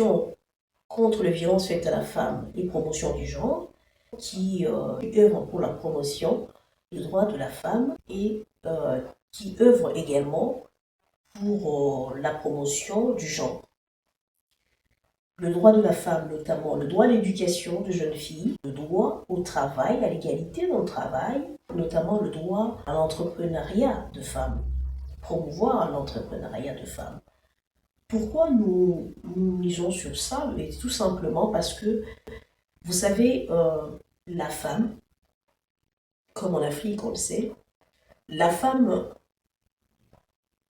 l'association contre les violences faites à la femme et promotion du genre, qui œuvre pour la promotion des droits de la femme et qui œuvre également pour la promotion du genre. Le droit de la femme, notamment le droit à l'éducation de jeunes filles, le droit au travail, à l'égalité dans le travail, notamment le droit à l'entrepreneuriat de femmes, promouvoir l'entrepreneuriat de femmes. Pourquoi nous misons sur ça? Et tout simplement parce que, vous savez, la femme, comme en Afrique on le sait, la femme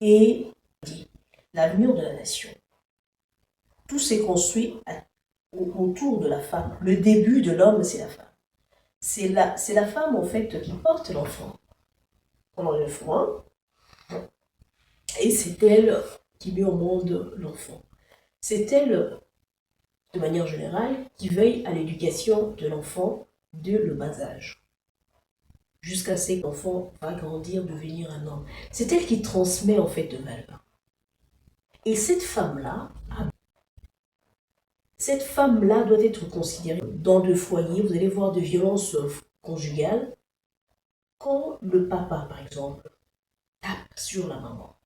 est l'avenir de la nation. Tout s'est construit autour de la femme. Le début de l'homme, c'est la femme. C'est la femme, en fait, qui porte l'enfant pendant 9 mois. Et c'est elle qui met au monde l'enfant. C'est elle, de manière générale, qui veille à l'éducation de l'enfant dès le bas âge, jusqu'à ce que l'enfant va grandir, devenir un homme. C'est elle qui transmet, en fait, de valeurs. Et cette femme-là doit être considérée dans le foyer. Vous allez voir des violences conjugales. Quand le papa, par exemple, tape sur la maman,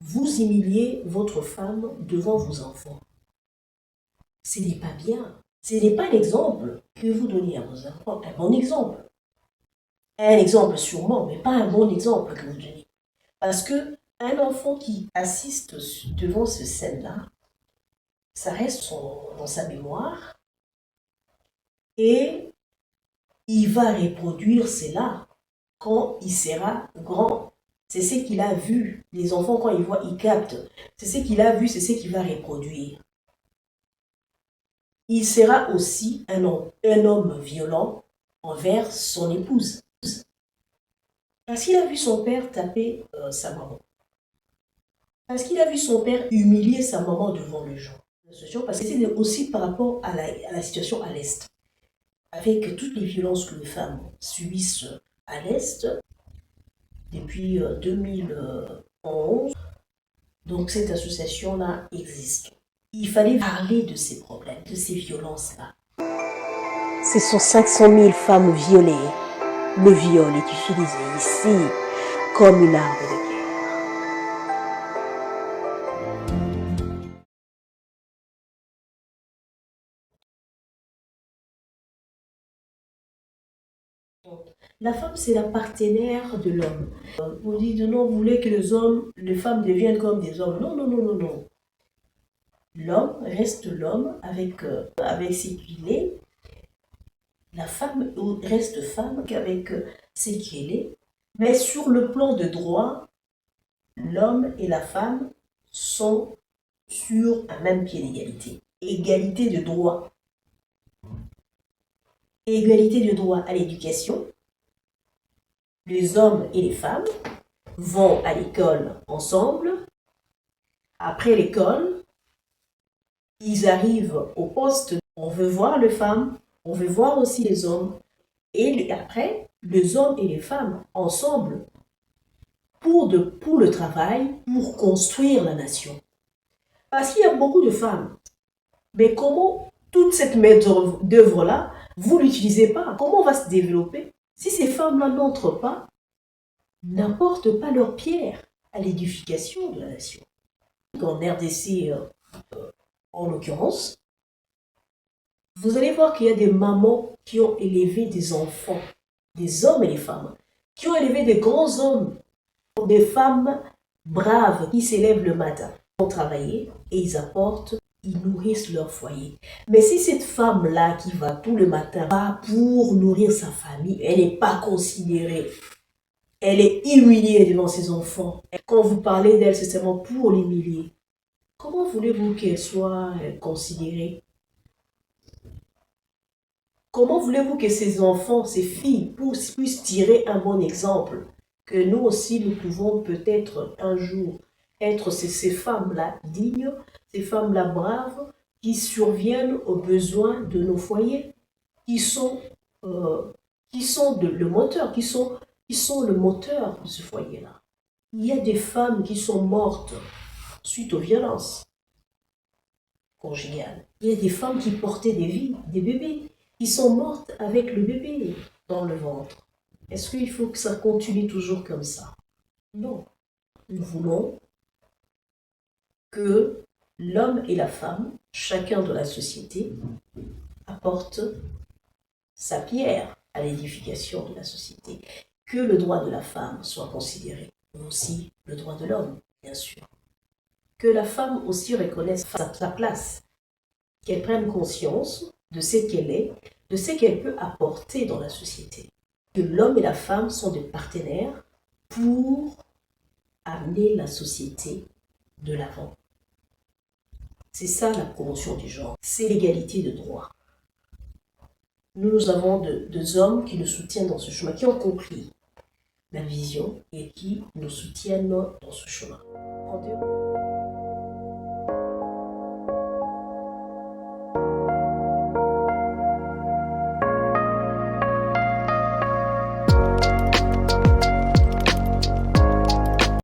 vous humiliez votre femme devant vos enfants. Ce n'est pas bien. Ce n'est pas l'exemple que vous donnez à vos enfants. Un bon exemple. Un exemple sûrement, mais pas un bon exemple que vous donnez. Parce que un enfant qui assiste devant ce scène-là, ça reste dans sa mémoire et il va reproduire cela quand il sera grand. C'est ce qu'il a vu. Les enfants, quand ils voient, ils captent. C'est ce qu'il a vu, c'est ce qu'il va reproduire. Il sera aussi un homme violent envers son épouse. Parce qu'il a vu son père taper sa maman. Parce qu'il a vu son père humilier sa maman devant les gens. Parce que c'est aussi par rapport à la situation à l'Est. Avec toutes les violences que les femmes subissent à l'Est, depuis 2011, donc cette association-là existe. Il fallait parler de ces problèmes, de ces violences-là. Ce sont 500 000 femmes violées. Le viol est utilisé ici comme une arme de guerre. La femme, c'est la partenaire de l'homme. Vous dites non, vous voulez que les femmes deviennent comme des hommes. Non, non, non, non, non. L'homme reste l'homme avec ce qu'il est. La femme reste femme avec ce qu'elle est. Mais sur le plan de droit, l'homme et la femme sont sur un même pied d'égalité. Égalité de droit. Égalité de droit à l'éducation. Les hommes et les femmes vont à l'école ensemble. Après l'école, ils arrivent au poste. On veut voir les femmes, on veut voir aussi les hommes. Et après, les hommes et les femmes ensemble pour le travail, pour construire la nation. Parce qu'il y a beaucoup de femmes. Mais comment toute cette main-d'œuvre-là, vous ne l'utilisez pas? Comment on va se développer si ces femmes-là n'entrent pas, n'apportent pas leur pierre à l'édification de la nation? En RDC, en l'occurrence, vous allez voir qu'il y a des mamans qui ont élevé des enfants, des hommes et des femmes, qui ont élevé des grands hommes, des femmes braves qui s'élèvent le matin pour travailler et ils apportent, ils nourrissent leur foyer. Mais si cette femme-là qui va tout le matin va pour nourrir sa famille, elle n'est pas considérée, elle est humiliée devant ses enfants. Quand vous parlez d'elle, c'est seulement pour l'humilier. Comment voulez-vous qu'elle soit considérée? Comment voulez-vous que ces enfants, ces filles, puissent tirer un bon exemple? Que nous aussi, nous pouvons peut-être un jour être ces femmes-là dignes, ces femmes-là braves, qui surviennent aux besoins de nos foyers, qui sont le moteur, qui sont le moteur de ce foyer-là. Il y a des femmes qui sont mortes suite aux violences. conjugale. Il y a des femmes qui portaient des bébés, qui sont mortes avec le bébé dans le ventre. Est-ce qu'il faut que ça continue toujours comme ça? Non. Nous voulons que l'homme et la femme, chacun de la société, apporte sa pierre à l'édification de la société. Que le droit de la femme soit considéré, mais aussi le droit de l'homme, bien sûr. Que la femme aussi reconnaisse sa place, qu'elle prenne conscience de ce qu'elle est, de ce qu'elle peut apporter dans la société. Que l'homme et la femme sont des partenaires pour amener la société de l'avant. C'est ça la promotion du genre, c'est l'égalité de droit. Nous avons deux hommes qui nous soutiennent dans ce chemin, qui ont compris la vision et qui nous soutiennent dans ce chemin.